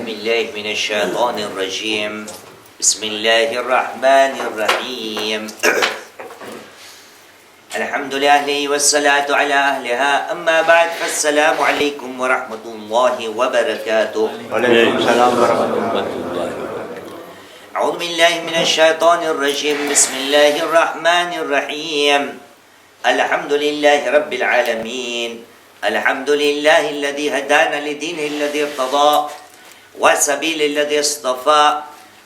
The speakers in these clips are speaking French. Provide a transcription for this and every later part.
بالله من الشيطان الرجيم بسم الله الرحمن الرحيم الحمد لله والصلاة على أهلها أما بعد فالسلام عليكم ورحمة الله وبركاته وعليكم السلام ورحمة الله. أعوذ بالله من الشيطان الرجيم بسم الله الرحمن الرحيم الحمد لله رب العالمين الحمد لله الذي هدانا لدينه الذي ارتضى وسبيل الذي اصطفى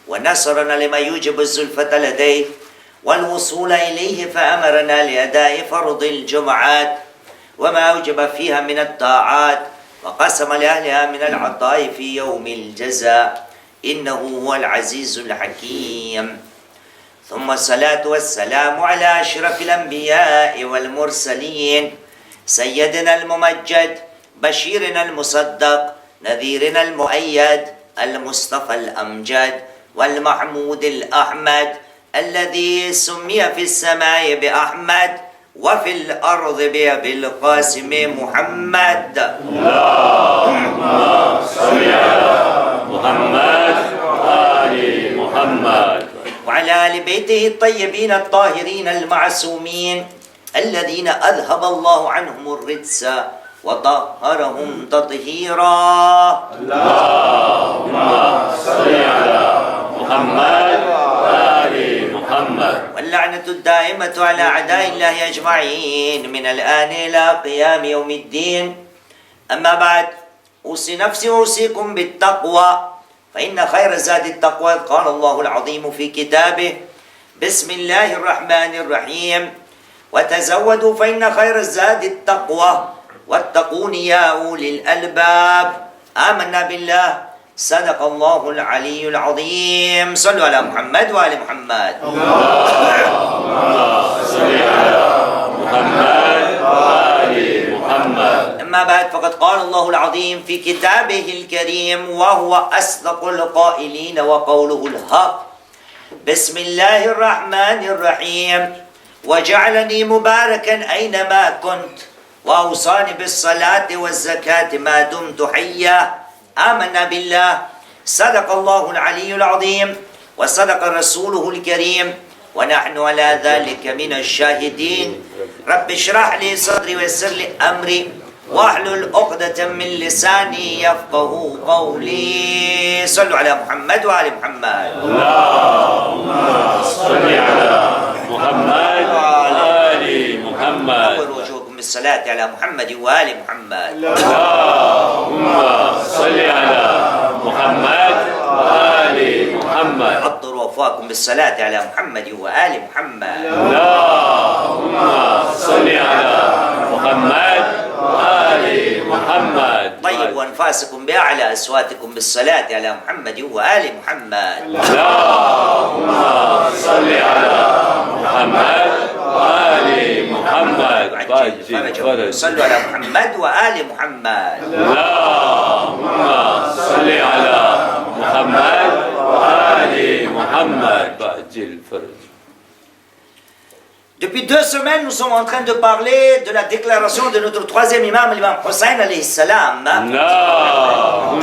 ونصرنا لما يوجب الزلفة لديه والوصول إليه فأمرنا لأداء فرض الجمعات وما أوجب فيها من الطاعات وقسم لأهلها من العطاء في يوم الجزاء إنه هو العزيز الحكيم ثم الصلاة والسلام على أشرف الأنبياء والمرسلين سيدنا الممجد بشيرنا المصدق نذيرنا المؤيد المصطفى الأمجد والمحمود الأحمد الذي سمي في السماء بأحمد وفي الأرض بأبي القاسم محمد اللهم صل على محمد وآل محمد وعلى آل بيته الطيبين الطاهرين المعصومين الذين أذهب الله عنهم الرجس وطهرهم تطهيرا اللهم صل على محمد وآل محمد واللعنة الدائمة على أعداء الله أجمعين من الآن إلى قيام يوم الدين أما بعد أوصي نفسي وأوصيكم بالتقوى فإن خير الزاد التقوى قال الله العظيم في كتابه بسم الله الرحمن الرحيم وتزودوا فإن خير الزاد التقوى واتقون يا أولي الألباب آمنا بالله صدق الله العلي العظيم صلوا على محمد وآل محمد اللهم صل على محمد وآل محمد أما بعد فقد قال الله العظيم في كتابه الكريم وهو أصدق القائلين وقوله الحق بسم الله الرحمن الرحيم وجعلني مباركا أينما كنت وأوصاني بالصلاة والزكاة ما دمت حيا آمنا بالله صدق الله العلي العظيم وصدق رسوله الكريم ونحن على ذلك من الشاهدين رب اشرح لي صدري ويسر لي أمري واحلل عقدة من لساني يفقه قولي صلوا على محمد وآل محمد اللهم صل على محمد وآل محمد أول وجوهكم بالصلاة على محمد وآل محمد اللهم صل على محمد وآل محمد عطروا وفاكم بالصلاة على محمد وآل محمد اللهم صل على محمد وآل محمد طيب وأنفاسكم بأعلى أصواتكم بالصلاة على محمد وآل محمد اللهم صل على محمد وآل محمد وعجل فرجهم صلوا على محمد وآل محمد اللهم صل على محمد وآل محمد وعجل فرج. Depuis 2 semaines, nous sommes en train de parler de la déclaration de notre troisième imam, l'imam Hussein alayhi salam. اللهم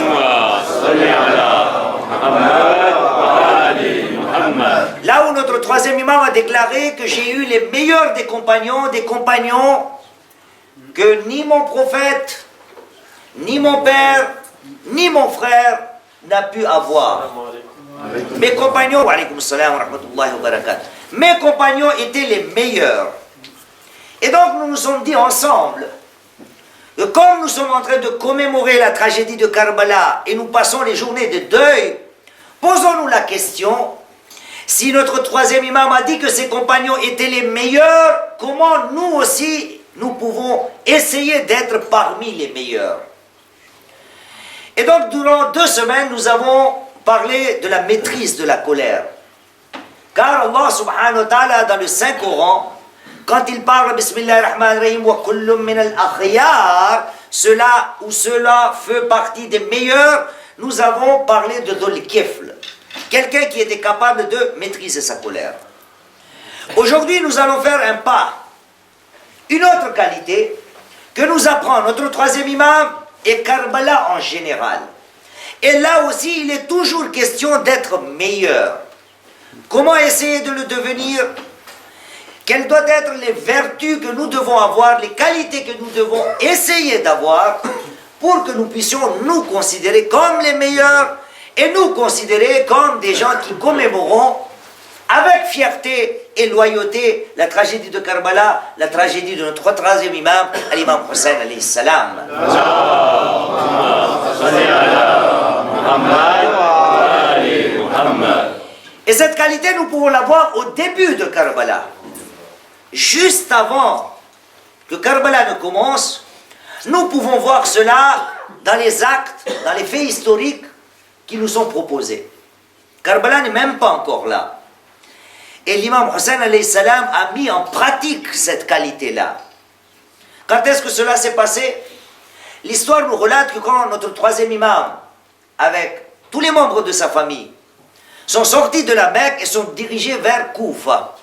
صل على محمد وآل محمد. Là où notre troisième imam a déclaré que j'ai eu les meilleurs des compagnons que ni mon prophète, ni mon père, ni mon frère n'a pu avoir. Mes compagnons, wa alaykoum salam wa rahmatullahi wa barakatuh. Mes compagnons étaient les meilleurs. Et donc nous nous sommes dit ensemble que comme nous sommes en train de commémorer la tragédie de Karbala et nous passons les journées de deuil, posons-nous la question, si notre troisième imam a dit que ses compagnons étaient les meilleurs, comment nous aussi nous pouvons essayer d'être parmi les meilleurs? Et donc durant 2 semaines, nous avons parlé de la maîtrise de la colère. Car Allah subhanahu wa ta'ala dans le Saint-Coran, quand il parle Bismillahirrahmanirrahim wa kullum min al-akhyar, cela ou cela fait partie des meilleurs, nous avons parlé de Dhul Kifl, quelqu'un qui était capable de maîtriser sa colère. Aujourd'hui, nous allons faire un pas, une autre qualité que nous apprend notre troisième imam et Karbala en général. Et là aussi, il est toujours question d'être meilleur. Comment essayer de le devenir? Quelles doivent être les vertus que nous devons avoir, les qualités que nous devons essayer d'avoir pour que nous puissions nous considérer comme les meilleurs et nous considérer comme des gens qui commémorons avec fierté et loyauté la tragédie de Karbala, la tragédie de notre troisième imam, l'imam Hussein alayhi salam. Et cette qualité, nous pouvons la voir au début de Karbala. Juste avant que Karbala ne commence, nous pouvons voir cela dans les actes, dans les faits historiques qui nous sont proposés. Karbala n'est même pas encore là. Et l'imam Hussein alayhi salam a mis en pratique cette qualité-là. Quand est-ce que cela s'est passé? L'histoire nous relate que quand notre troisième imam, avec tous les membres de sa famille, sont sortis de la Mecque et sont dirigés vers Koufa.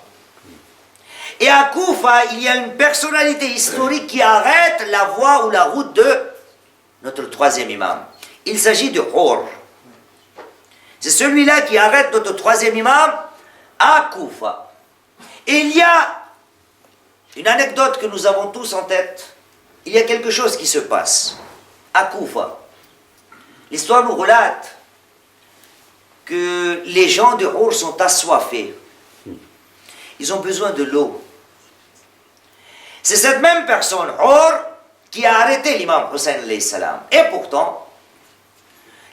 Et à Koufa, il y a une personnalité historique qui arrête la voie ou la route de notre troisième imam. Il s'agit de Hur. C'est celui-là qui arrête notre troisième imam à Koufa. Et il y a une anecdote que nous avons tous en tête. Il y a quelque chose qui se passe à Koufa. L'histoire nous relate que les gens de Hur sont assoiffés. Ils ont besoin de l'eau. C'est cette même personne, Hur, qui a arrêté l'imam Hussein alayhi salam. Et pourtant,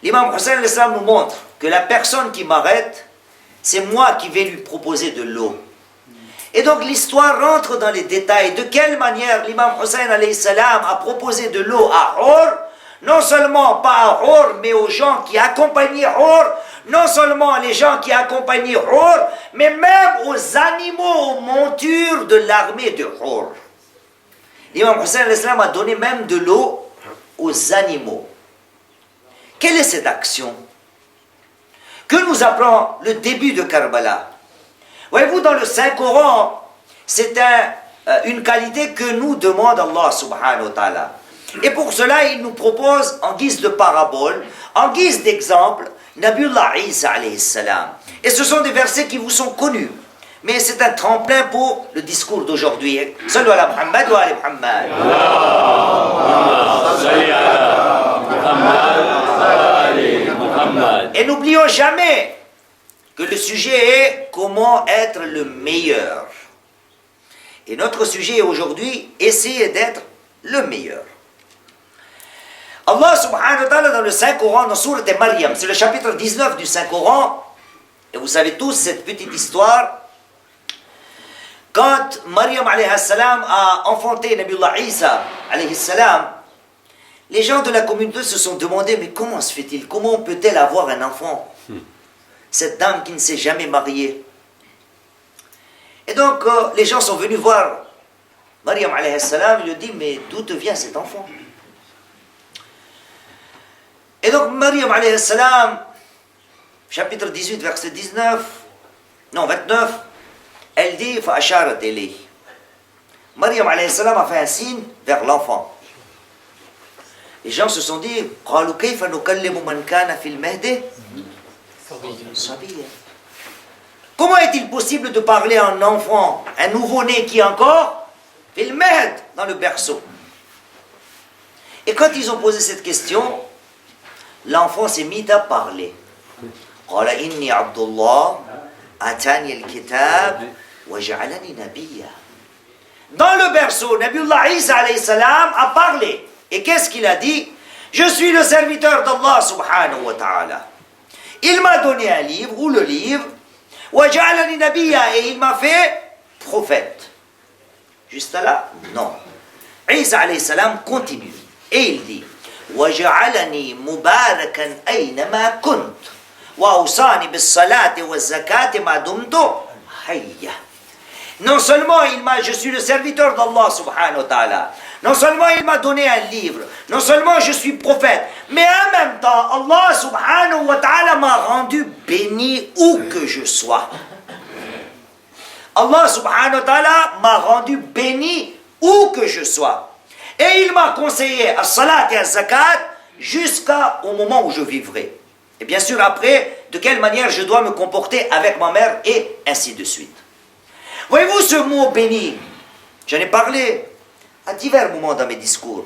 l'imam Hussein alayhi salam nous montre que la personne qui m'arrête, c'est moi qui vais lui proposer de l'eau. Et donc l'histoire rentre dans les détails. De quelle manière l'imam Hussein alayhi salam a proposé de l'eau à Hur, non seulement pas à Hur, mais aux gens qui accompagnaient Hur, non seulement les gens qui accompagnaient Hur, mais même aux animaux, aux montures de l'armée de Hur. L'imam Hussein alayhi salam a donné même de l'eau aux animaux. Quelle est cette action que nous appelons le début de Karbala? Voyez-vous, dans le Saint-Coran, c'est une qualité que nous demande Allah subhanahu wa ta'ala. Et pour cela, il nous propose, en guise de parabole, en guise d'exemple, Nabiullah Isa alayhi salam. Et ce sont des versets qui vous sont connus. Mais c'est un tremplin pour le discours d'aujourd'hui. Sallu ala Muhammad wa ala Muhammad. Et n'oublions jamais que le sujet est comment être le meilleur. Et notre sujet aujourd'hui, essayer d'être le meilleur. Allah subhanahu wa ta'ala dans le Saint-Coran, dans Sourate Maryam, c'est le chapitre 19 du Saint-Coran, et vous savez tous cette petite histoire, quand Maryam alayhi salam a enfanté Nabiullah Isa alayhi salam, les gens de la communauté se sont demandé, mais comment se fait-il? Comment peut-elle avoir un enfant? Cette dame qui ne s'est jamais mariée. Et donc, les gens sont venus voir Maryam alayhi salam, il lui dit, mais d'où te vient cet enfant? Et donc, Maryam alayhi salam, chapitre 18, verset 29, elle dit, فَأَشَارَتْ إِلَيْهِ. Maryam alayhi salam a fait un signe vers l'enfant. Les gens se sont dit, قَالُوا كَيْفَ نُكَلِّمُ مَنْ كَانَ فِي الْمَهْدِ صَبِيًّا. Comment est-il possible de parler à un enfant, un nouveau-né qui est encore fil mahd, dans le berceau? Et quand ils ont posé cette question, l'enfant s'est mis à parler. قال إني عبد الله آتاني الكتاب وجعلني نبيا. Dans le berceau, Nabiullah Isa alayhi salam a parlé. Et qu'est-ce qu'il a dit? Je suis le serviteur d'Allah subhanahu wa ta'ala. Il m'a donné un livre, ou le livre, وجعلني نبيا, et il m'a fait prophète. Juste là? Non. Isa alayhi salam continue. Et il dit, وجعلني مباركا أينما كنت وأوصاني بالصلاة والزكاة ما دمت حيا. Non seulement je suis le serviteur d'Allah subhanahu wa ta'ala, non seulement il m'a donné un livre, non seulement je suis prophète, mais en même temps, Allah subhanahu wa ta'ala m'a rendu béni où que je sois. Allah subhanahu wa ta'ala m'a rendu béni où que je sois. Et il m'a conseillé à salat et à zakat jusqu'au moment où je vivrai. Et bien sûr, après, de quelle manière je dois me comporter avec ma mère, et ainsi de suite. Voyez-vous ce mot béni? J'en ai parlé à divers moments dans mes discours.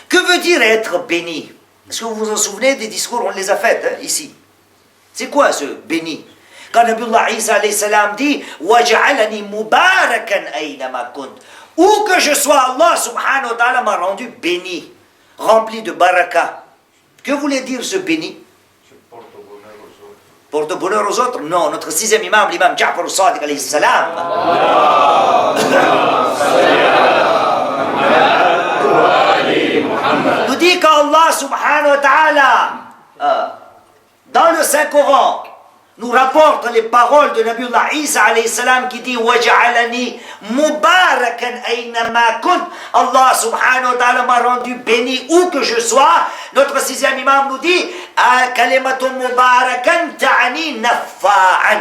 Que veut dire être béni? Est-ce que vous vous en souvenez des discours? On les a faits ici. C'est quoi ce béni? Quand Nabiullah Isa alayhi salam dit وَجَعَلَنِي مُبَارَكًا أَيْنَمَا كُنْتُ, où que je sois, Allah subhanahu wa ta'ala m'a rendu béni, rempli de baraka. Que voulait dire ce béni? Porte bonheur aux autres? Non, notre sixième imam, l'imam Ja'far al-Sadiq alayhi salam, nous dit qu'Allah subhanahu wa ta'ala, dans le Saint-Coran, nous rapporte les paroles de Nabiullah Isa alayhi salam qui dit وَجَعَلَنِي مُبَارَكًا أَيْنَمَا كُنْتُ, Allah subhanahu wa ta'ala m'a rendu béni où que je sois. Notre sixième imam nous dit كَلِمَةٌ مُبَارَكًا تَعْنِي نَفَّاعًا,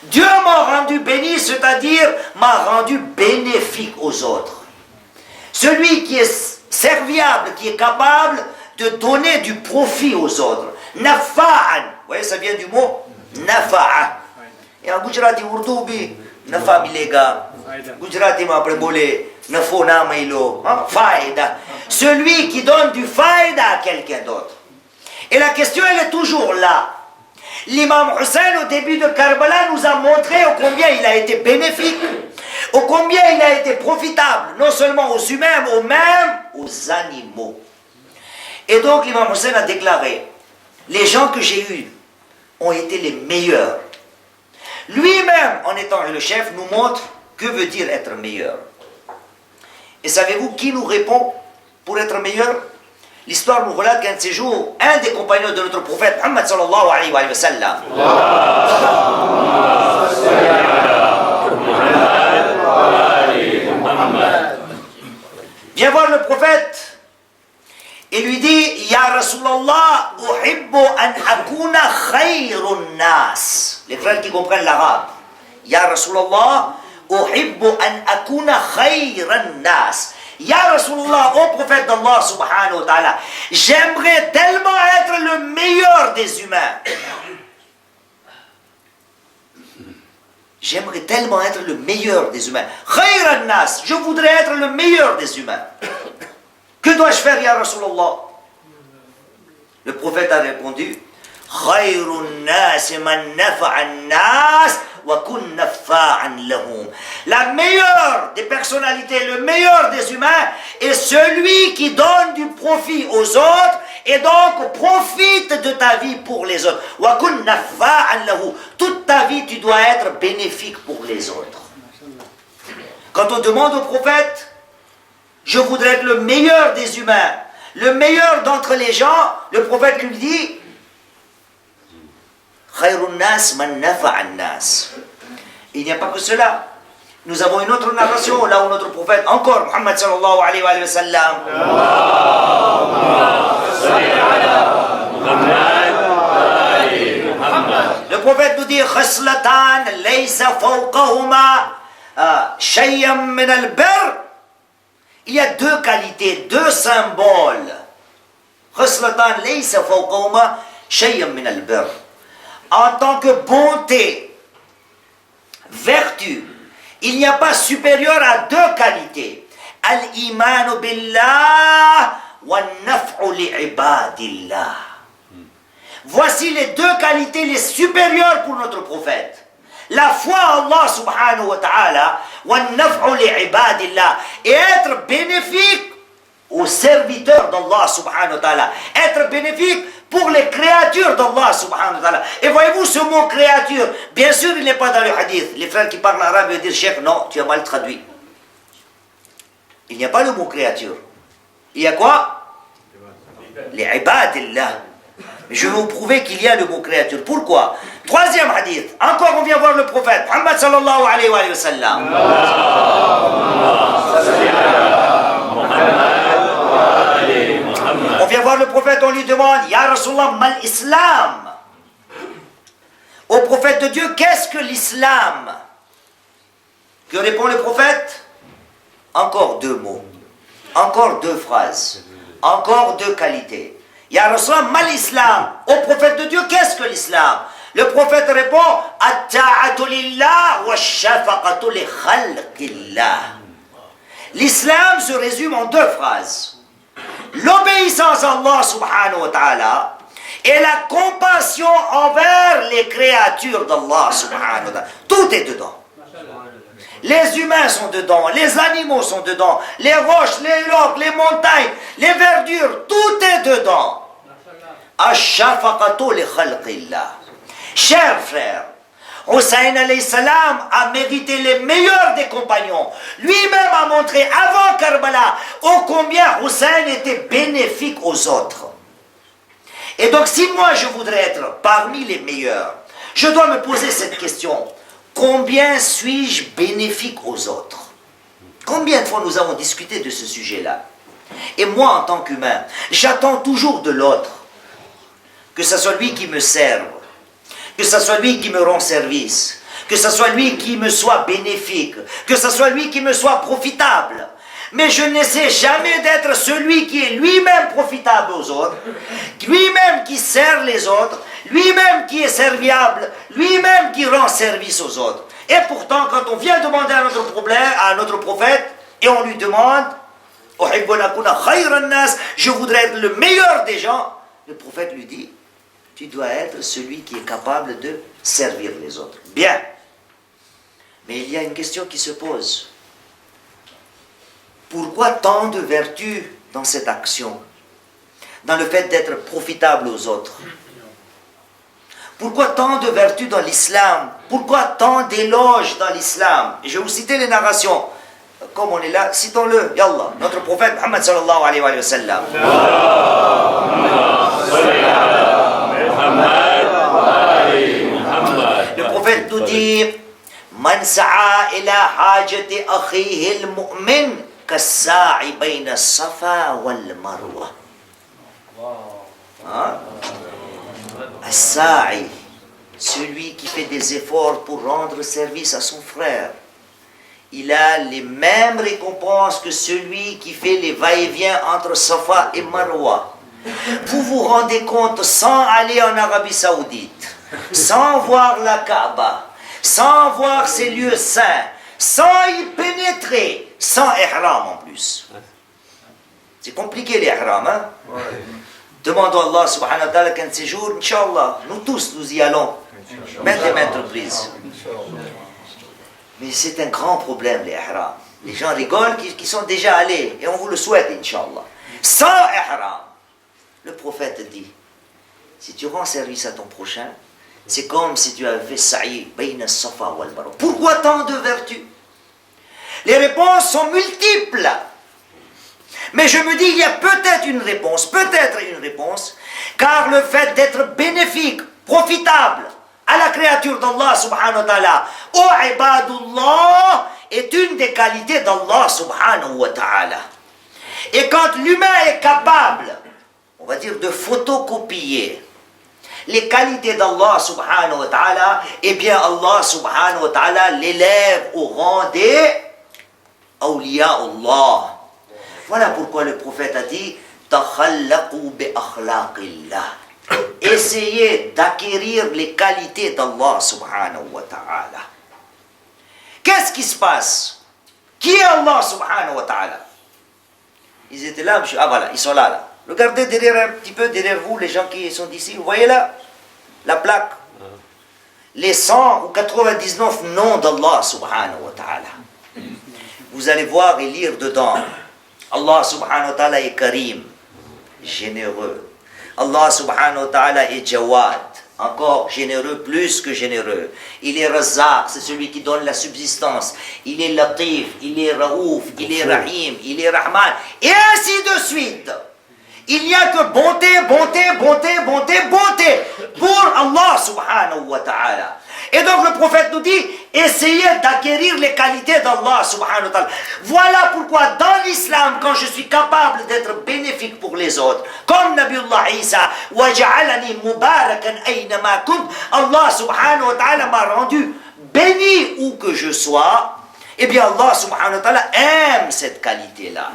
Dieu m'a rendu béni, c'est-à-dire m'a rendu bénéfique aux autres. Celui qui est serviable, qui est capable de donner du profit aux autres. Nafa'an. Vous voyez, ça vient du mot nafa'a. Et en Gujarati Urdu, nafa milega. Gujarati ma prébole, nafo namailo. Faïda. Celui qui donne du faïda à quelqu'un d'autre. Et la question, elle est toujours là. L'imam Hussein, au début de Karbala, nous a montré au combien il a été bénéfique, au combien il a été profitable, non seulement aux humains, mais même aux animaux. Et donc l'imam Hussein a déclaré, les gens que j'ai eus ont été les meilleurs. Lui-même, en étant le chef, nous montre que veut dire être meilleur. Et savez-vous qui nous répond pour être meilleur? L'histoire nous relate qu'un de ces jours, un des compagnons de notre prophète, Muhammad sallallahu alayhi wa sallam, vient voir le prophète et lui dit Ya Rasulallah, uhibbu an akuna khayrun nas. Les frères qui comprennent l'arabe, Ya Rasulallah, uhibbu an akuna khayran nas. Ya Rasulallah, ô prophète d'Allah subhanahu wa ta'ala, j'aimerais tellement être le meilleur des humains. J'aimerais tellement être le meilleur des humains. Khayran nas, je voudrais être le meilleur des humains. Que dois-je faire, Ya Rasulallah? Le prophète a répondu Khayrun nas man nafa'an nas wa kun nafa'an lahum. La meilleure des personnalités, le meilleur des humains est celui qui donne du profit aux autres et donc profite de ta vie pour les autres. Wa kun nafa'an lahum. Toute ta vie, tu dois être bénéfique pour les autres. Quand on demande au prophète, je voudrais être le meilleur des humains, le meilleur d'entre les gens, le prophète lui dit Khayrun nas man nafa'an nas. Il n'y a pas que cela. Nous avons une autre narration là où notre prophète, encore Muhammad sallallahu alayhi wa sallam, le prophète nous dit Khaslatan laysa fawqahuma shay'an min al-birr. Il y a deux qualités, deux symboles. Khaslatan laysa fawqahuma shay'an min al-birr. En tant que bonté, vertu, il n'y a pas supérieur à deux qualités. Al-imanu billah wa naf'u li'ibadillah. Voici les deux qualités les supérieures pour notre prophète. La foi en Allah subhanahu wa ta'ala wa naf'u li'ibadillah, et être bénéfique aux serviteurs d'Allah subhanahu wa ta'ala. Être bénéfique pour les créatures d'Allah subhanahu wa ta'ala. Et voyez-vous ce mot créature, bien sûr il n'est pas dans le hadith. Les frères qui parlent arabe vont dire Cheikh, non, tu as mal traduit. Il n'y a pas le mot créature. Il y a quoi? Les ibadillah. Mais je vais vous prouver qu'il y a le mot créature. Pourquoi? Troisième hadith. Encore on vient voir le prophète Muhammad sallallahu alayhi wa sallam. On vient voir le prophète, on lui demande Ya Rasulallah, mal islam. Au prophète de Dieu, qu'est-ce que l'islam? Que répond le prophète? Encore deux mots, encore deux phrases, encore deux qualités. Ya Rasulallah, mal l'islam. Au prophète de Dieu, qu'est-ce que l'islam? Le prophète répond, At-ta'atu lillah wa shafaqatu li khalqillah. L'islam se résume en deux phrases. L'obéissance à Allah subhanahu wa ta'ala et la compassion envers les créatures d'Allah subhanahu wa ta'ala. Tout est dedans. Les humains sont dedans, les animaux sont dedans, les roches, les rocs, les montagnes, les verdures, tout est dedans. Ash-shafaqatu li khalqillah. Chers frères, Hussein alayhi salam a mérité les meilleurs des compagnons. Lui-même a montré avant Karbala ô combien Hussein était bénéfique aux autres. Et donc si moi je voudrais être parmi les meilleurs, je dois me poser cette question. Combien suis-je bénéfique aux autres? Combien de fois nous avons discuté de ce sujet-là? Et moi en tant qu'humain, j'attends toujours de l'autre que ce soit lui qui me serve, que ce soit lui qui me rend service, que ce soit lui qui me soit bénéfique, que ce soit lui qui me soit profitable. Mais je n'essaie jamais d'être celui qui est lui-même profitable aux autres, lui-même qui sert les autres, lui-même qui est serviable, lui-même qui rend service aux autres. Et pourtant, quand on vient demander à notre problème, à notre prophète, et on lui demande, je voudrais être le meilleur des gens, le prophète lui dit, tu dois être celui qui est capable de servir les autres. Bien. Mais il y a une question qui se pose. Pourquoi tant de vertus dans cette action? Dans le fait d'être profitable aux autres? Pourquoi tant de vertus dans l'islam? Pourquoi tant d'éloges dans l'islam? Et je vais vous citer les narrations. Comme on est là, citons-le. Yallah, notre prophète Muhammad sallallahu alayhi wa sallam. Le prophète nous dit Man sa'a ila hajati akhihi al-mu'min kassa'i bayna as-safa wal-marwa. As-sa'i, celui qui fait des efforts pour rendre service à son frère, il a les mêmes récompenses que celui qui fait les va-et-vient entre Safa et Marwa. Vous vous rendez compte, sans aller en Arabie Saoudite, sans voir la Kaaba, sans voir ces lieux saints, sans y pénétrer, sans ihram en plus. C'est compliqué les ihram, hein? Ouais. Demandons à Allah subhanahu wa ta'ala qu'un de ces jours, Inch'Allah, nous tous nous y allons, maintes et maintes reprises. Mais c'est un grand problème les ihram. Les gens rigolent qui sont déjà allés, et on vous le souhaite, Inch'Allah. Sans ihram. Le prophète dit, si tu rends service à ton prochain, c'est comme si tu avais fait sa'i bayna as-safa wal marwa. Pourquoi tant de vertus? Les réponses sont multiples. Mais je me dis, il y a peut-être une réponse, car le fait d'être bénéfique, profitable à la créature d'Allah subhanahu wa ta'ala, au ibadullah, est une des qualités d'Allah subhanahu wa ta'ala. Et quand l'humain est capable, on va dire, de photocopier les qualités d'Allah subhanahu wa ta'ala, eh bien Allah subhanahu wa ta'ala l'élève au rang des awliya'ullah. Voilà pourquoi le prophète a dit takhallaqu bi akhlaqillah. Essayez d'acquérir les qualités d'Allah subhanahu wa ta'ala. Qu'est-ce qui se passe? Qui est Allah subhanahu wa ta'ala? Ils étaient là, monsieur. Ah voilà, ils sont là. Regardez derrière, un petit peu derrière vous, les gens qui sont ici. Vous voyez là la plaque? Les 100 ou 99 noms d'Allah subhanahu wa ta'ala. Vous allez voir et lire dedans. Allah subhanahu wa ta'ala est Karim, généreux. Allah subhanahu wa ta'ala est Jawad, encore généreux, plus que généreux. Il est Razaq, c'est celui qui donne la subsistance. Il est Latif, il est Raouf, il est Rahim, il est Rahman, et ainsi de suite. Il n'y a que bonté, bonté, bonté, bonté, bonté pour Allah subhanahu wa ta'ala. Et donc le prophète nous dit, essayez d'acquérir les qualités d'Allah subhanahu wa ta'ala. Voilà pourquoi dans l'islam, quand je suis capable d'être bénéfique pour les autres, comme Nabiullah Isa, وَجَعَلَنِي مُبَارَكًا أَيْنَمَا كُنْتُ, Allah subhanahu wa ta'ala m'a rendu béni où que je sois, eh bien Allah subhanahu wa ta'ala aime cette qualité-là.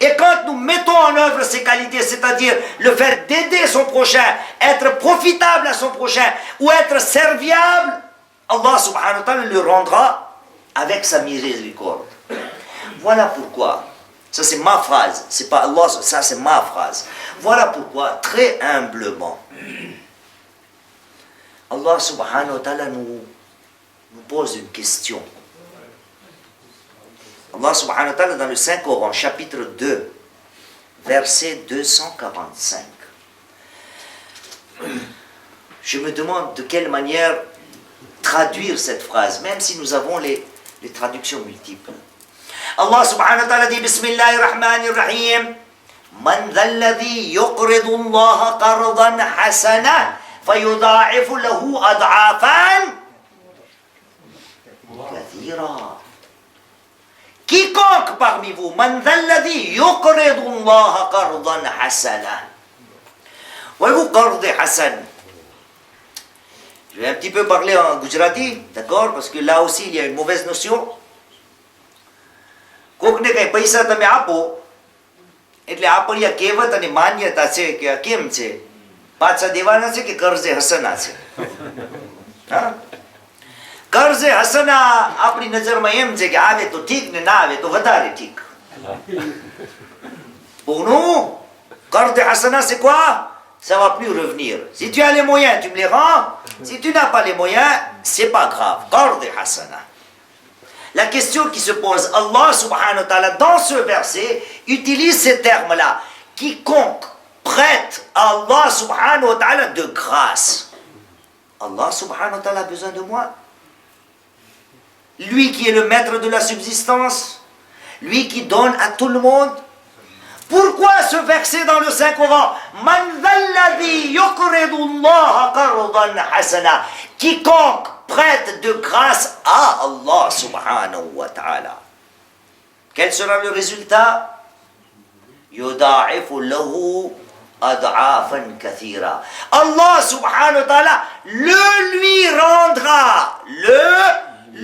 Et quand nous mettons en œuvre ces qualités, c'est-à-dire le fait d'aider son prochain, être profitable à son prochain, ou être serviable, Allah subhanahu wa ta'ala le rendra avec sa miséricorde. Voilà pourquoi, ça c'est ma phrase, c'est pas Allah, ça c'est ma phrase. Voilà pourquoi, très humblement, Allah subhanahu wa ta'ala nous pose une question. Allah subhanahu wa ta'ala dans le Saint-Coran, chapitre 2, verset 245. Je me demande de quelle manière traduire cette phrase, même si nous avons les traductions multiples. Allah subhanahu wa ta'ala dit Bismillahirrahmanirrahim Man dhalladhi yuqridu Allah qardan hasana fayudha'ifu lahu ad'afan kathira. Quiconque parmi vous, Man dhalladhi yuqridu Allah qardan hasana. Voyez-vous, qard hasan. Je vais un petit peu parler en Gujarati, d'accord, parce que là aussi il y a une mauvaise notion. કોકને કંઈ પૈસા તમે આપો એટલે આપણી આ કહેવત અને માન્યતા છે કે આ કેમ છે પાછા દેવાના છે કે કર્જે હસના છે હા કર્જે હસના આપણી નજરમાં એમ છે કે આવે તો ઠીક ને ના આવે તો વધારે ઠીક pour nous કર્જે હસના c'est quoi ça va plus revenir si tu as les moyens tu me les rends si tu n'as pas les moyens c'est pas grave कर्जे हसना. La question qui se pose, Allah subhanahu wa ta'ala, dans ce verset, utilise ces termes-là. Quiconque prête à Allah subhanahu wa ta'ala de grâce. Allah subhanahu wa ta'ala a besoin de moi. Lui qui est le maître de la subsistance. Lui qui donne à tout le monde. Pourquoi ce verset dans le Saint-Coran? Man dhalladhi yuqridu Allah qardan hasana. Quiconque prête de grâce à Allah subhanahu wa ta'ala. Quel sera le résultat? Yuda'ifu lahu ad'afan kathira. Allah subhanahu wa ta'ala le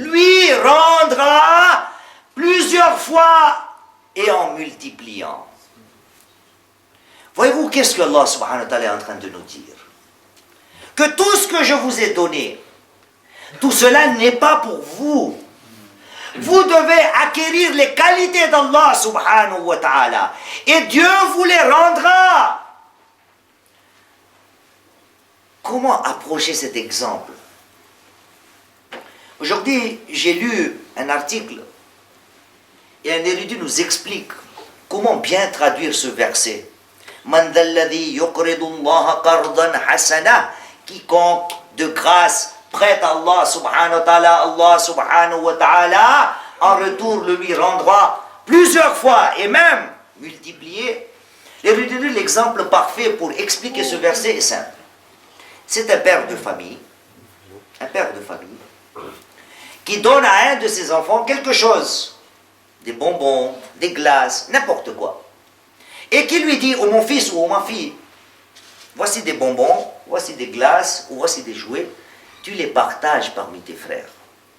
lui rendra plusieurs fois et en multipliant. Voyez-vous, qu'est-ce que Allah subhanahu wa ta'ala est en train de nous dire? Que tout ce que je vous ai donné, tout cela n'est pas pour vous. Vous devez acquérir les qualités d'Allah subhanahu wa ta'ala. Et Dieu vous les rendra. Comment approcher cet exemple? Aujourd'hui, j'ai lu un article et un érudit nous explique comment bien traduire ce verset. Man dhalladhi yuqridu Allah qardan hasana. Quiconque de grâce prête à Allah subhanahu wa ta'ala, en retour le lui rendra plusieurs fois et même multiplié. L'exemple parfait pour expliquer ce verset est simple. C'est un père de famille qui donne à un de ses enfants quelque chose, des bonbons, des glaces, n'importe quoi, et qui lui dit, oh mon fils ou oh ma fille, voici des bonbons, voici des glaces, ou voici des jouets, tu les partages parmi tes frères.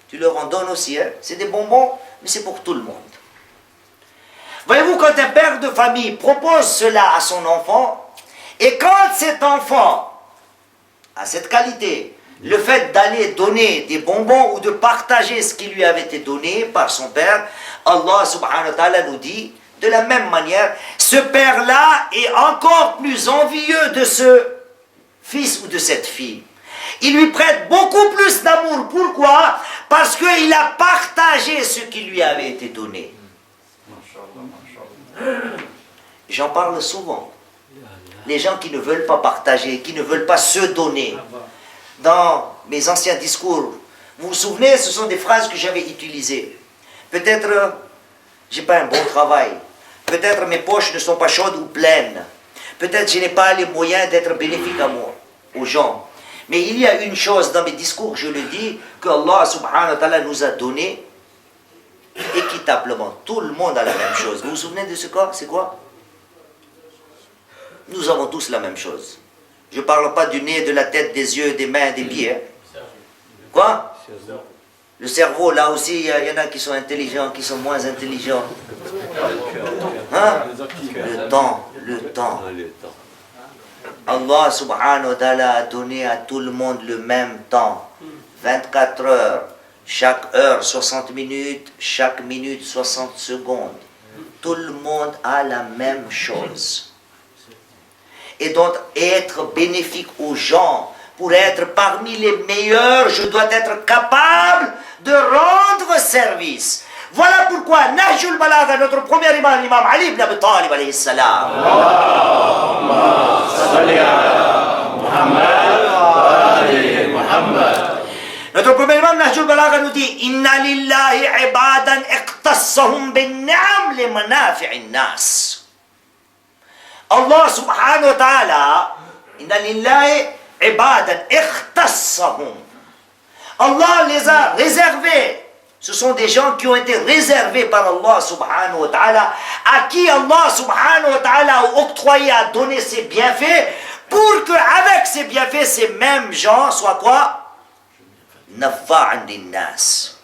Tu leur en donnes aussi, hein? C'est des bonbons, mais c'est pour tout le monde. Voyez-vous, quand un père de famille propose cela à son enfant, et quand cet enfant a cette qualité, le fait d'aller donner des bonbons ou de partager ce qui lui avait été donné par son père, Allah subhanahu wa ta'ala nous dit, de la même manière, ce père-là est encore plus envieux de ce fils ou de cette fille. Il lui prête beaucoup plus d'amour. Pourquoi? Parce qu'il a partagé ce qui lui avait été donné. J'en parle souvent. Les gens qui ne veulent pas partager, qui ne veulent pas se donner. Dans mes anciens discours, vous vous souvenez, ce sont des phrases que j'avais utilisées. Peut-être, j'ai pas un bon travail. Peut-être mes poches ne sont pas chaudes ou pleines. Peut-être je n'ai pas les moyens d'être bénéfique à moi, aux gens. Mais il y a une chose dans mes discours, je le dis, que Allah subhanahu wa ta'ala nous a donné équitablement. Tout le monde a la même chose. Vous vous souvenez de ce corps? C'est quoi? Nous avons tous la même chose. Je ne parle pas du nez, de la tête, des yeux, des mains, des pieds. Hein. Quoi? Le cerveau, là aussi, il y en a qui sont intelligents, qui sont moins intelligents. Hein? Hein? Le temps. Allah subhanahu wa ta'ala a donné à tout le monde le même temps. 24 heures. Chaque heure 60 minutes, chaque minute 60 secondes. Tout le monde a la même chose. Et donc, être bénéfique aux gens, pour être parmi les meilleurs, je dois être capable de rendre service. Voilà pourquoi Nahjul Balagha, notre premier imam, l'imam Ali ibn Abi Talib alayhi salam. Notre premier imam, Nahjul Balagha, nous dit Inna lillahi ibadan iqtassahum bin ni'am li manafi'in nas. Allah subhanahu wa ta'ala, Inna lillahi ibadan iqtassahum. Allah les a réservés. Ce sont des gens qui ont été réservés par Allah subhanahu wa ta'ala, à qui Allah subhanahu wa ta'ala a octroyé, a donné ses bienfaits, pour qu'avec ces bienfaits, ces mêmes gens soient quoi? Nafa'an linnas.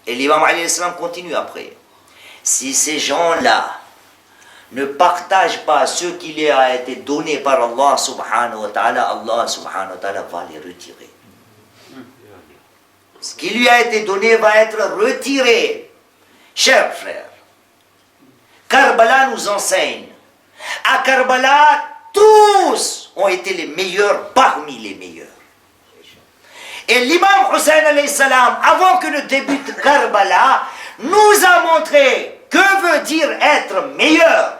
Et l'imam Ali salam continue après. Si ces gens-là ne partagent pas ce qui leur a été donné par Allah subhanahu wa ta'ala, Allah subhanahu wa ta'ala va les retirer. Ce qui lui a été donné va être retiré. Chers frères, Karbala nous enseigne. À Karbala, tous ont été les meilleurs parmi les meilleurs. Et l'imam Hussein alayhi salam, avant que ne débute Karbala, nous a montré que veut dire être meilleur.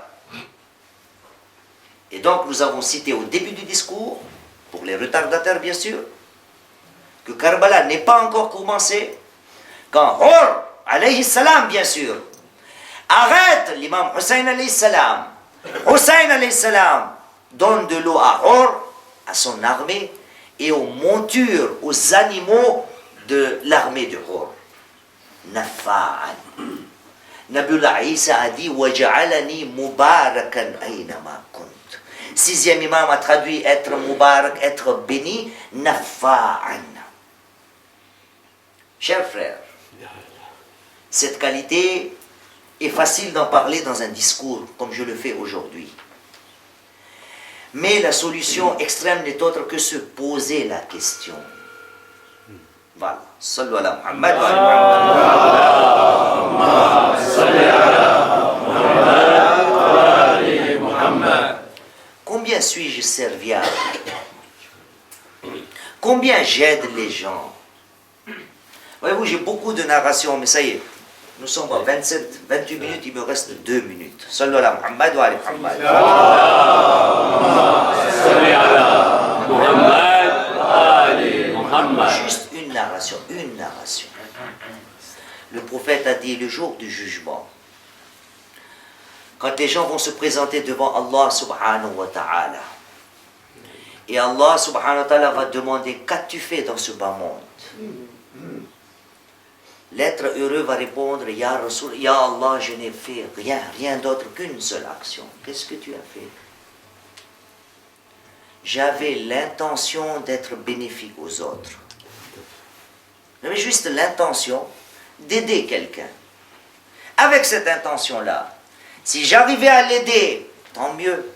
Et donc nous avons cité au début du discours, pour les retardataires bien sûr, que Karbala n'est pas encore commencé, quand Hur, alayhi salam, bien sûr, arrête l'imam Hussein alayhi salam. Hussein alayhi salam donne de l'eau à Hur, à son armée, et aux montures, aux animaux de l'armée de Hur. Nafa'an. Nabiullah Isa a dit Waja'alani mubarakan aynama kunt. Sixième imam a traduit être mubarak, être béni, Nafa'an. Chers frères, cette qualité est facile d'en parler dans un discours, comme je le fais aujourd'hui. Mais la solution extrême n'est autre que se poser la question. Voilà. Sallu ala Muhammad wa ali Muhammad. Combien suis-je serviable? Combien j'aide les gens? Voyez-vous, j'ai beaucoup de narrations, mais ça y est, nous sommes à 28 minutes, il me reste 2 minutes. Sallu ala Muhammad wa ali Muhammad. Juste une narration. Le prophète a dit le jour du jugement, quand les gens vont se présenter devant Allah subhanahu wa ta'ala, et Allah subhanahu wa ta'ala va demander qu'as-tu fait dans ce bas monde? L'être heureux va répondre Ya Rasul, Ya Allah, je n'ai fait rien d'autre qu'une seule action. Qu'est-ce que tu as fait? J'avais l'intention d'être bénéfique aux autres. J'avais juste l'intention d'aider quelqu'un. Avec cette intention-là, si j'arrivais à l'aider, tant mieux.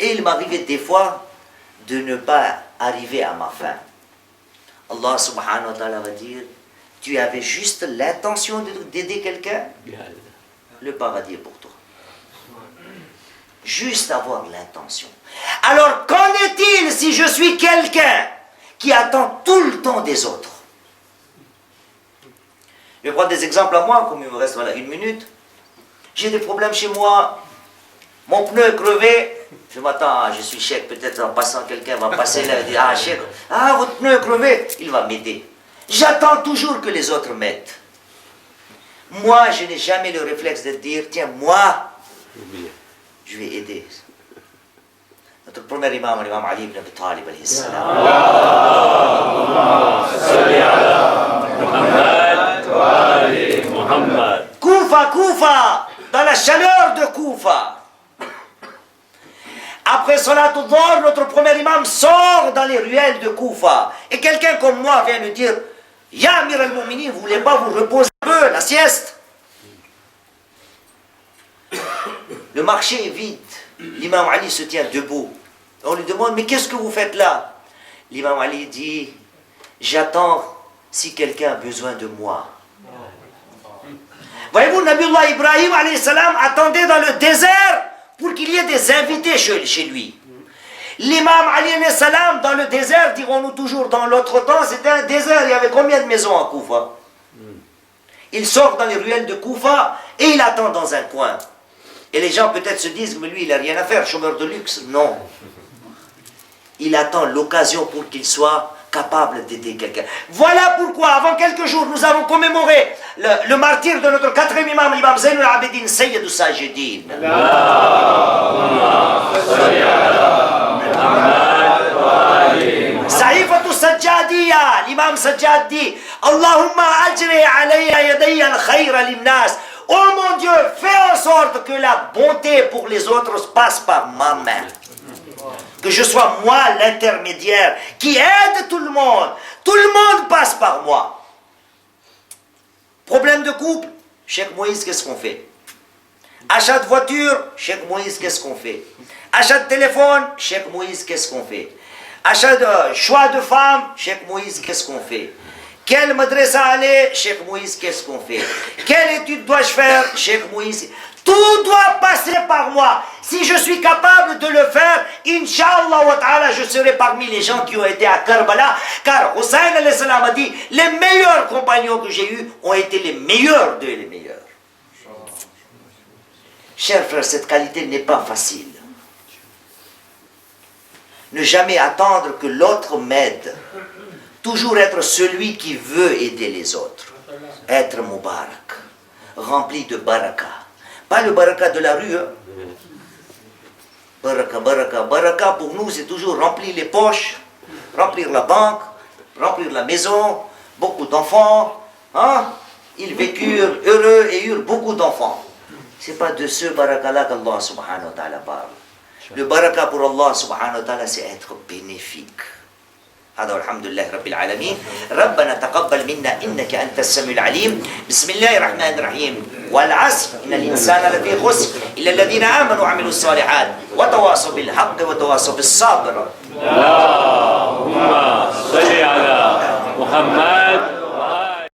Et il m'arrivait des fois de ne pas arriver à ma fin. Allah subhanahu wa ta'ala va dire tu avais juste l'intention d'aider quelqu'un, le paradis est pour toi. Juste avoir l'intention. Alors qu'en est-il si je suis quelqu'un qui attend tout le temps des autres? Je vais prendre des exemples à moi, comme il me reste 1 minute. J'ai des problèmes chez moi, mon pneu est crevé, je m'attends, je suis chèque, peut-être en passant quelqu'un va passer là et dire ah chèque, ah votre pneu est crevé, il va m'aider. J'attends toujours que les autres m'aident. Moi, je n'ai jamais le réflexe de dire, tiens, moi, je vais aider. Notre premier imam, l'imam Ali ibn Abi Talib, alayhi salam. Koufa, dans la chaleur de Koufa. Après Salat al-Dhuhr, notre premier imam sort dans les ruelles de Koufa. Et quelqu'un comme moi vient lui dire, Ya Amir al-Mu'minin, vous ne voulez pas vous reposer un peu, la sieste? Le marché est vide. L'imam Ali se tient debout. On lui demande, mais qu'est-ce que vous faites là? L'imam Ali dit, j'attends si quelqu'un a besoin de moi. Voyez-vous, Nabiullah Ibrahim alayhi salam attendait dans le désert pour qu'il y ait des invités chez lui. L'imam Ali alayhi salam dans le désert, dirons-nous toujours, dans l'autre temps, c'était un désert. Il y avait combien de maisons à Koufa? Il sort dans les ruelles de Koufa et il attend dans un coin. Et les gens peut-être se disent, mais lui il n'a rien à faire, chômeur de luxe. Non. Il attend l'occasion pour qu'il soit capable d'aider quelqu'un. Voilà pourquoi, avant quelques jours, nous avons commémoré le martyr de notre quatrième imam, l'imam Zainul Abidin, Sayyidou Sajidin. Saïfatou Sajjadiya, l'imam Sajjad dit, Allahumma ajri alayya yadayya al-khayra limnas. Oh mon Dieu, fais en sorte que la bonté pour les autres passe par ma main. Que je sois moi l'intermédiaire qui aide tout le monde. Tout le monde passe par moi. Problème de couple, Cheikh Moïse, qu'est-ce qu'on fait? Achat de voiture, Cheikh Moïse, qu'est-ce qu'on fait? Achat de téléphone, Cheikh Moïse, qu'est-ce qu'on fait? Achat de choix de femme, Cheikh Moïse, qu'est-ce qu'on fait? Quelle madrasa aller, Cheikh Moïse, qu'est-ce qu'on fait? Quelle étude dois-je faire, Cheikh Moïse? Tout doit passer par moi. Si je suis capable de le faire, Inch'Allah wa ta'ala, je serai parmi les gens qui ont été à Karbala. Car Hussein alayhi salam a dit, les meilleurs compagnons que j'ai eus ont été les meilleurs d'eux, les meilleurs. Chers frères, cette qualité n'est pas facile. Ne jamais attendre que l'autre m'aide. Toujours être celui qui veut aider les autres. Être Mubarak, rempli de baraka. Pas le baraka de la rue. Hein. Baraka, baraka, baraka, pour nous, c'est toujours remplir les poches, remplir la banque, remplir la maison, beaucoup d'enfants. Hein? Ils vécurent heureux et eurent beaucoup d'enfants. Ce n'est pas de ce baraka-là qu'Allah subhanahu wa ta'ala parle. Le baraka pour Allah subhanahu wa ta'ala, c'est être bénéfique. هذا والحمد لله رب العالمين ربنا تقبل منا إنك أنت السميع العليم بسم الله الرحمن الرحيم والعصر إن الإنسان لفي خسر إلا الذين آمنوا وعملوا الصالحات وتواصوا بالحق وتواصوا بالصبر اللهم صل على محمد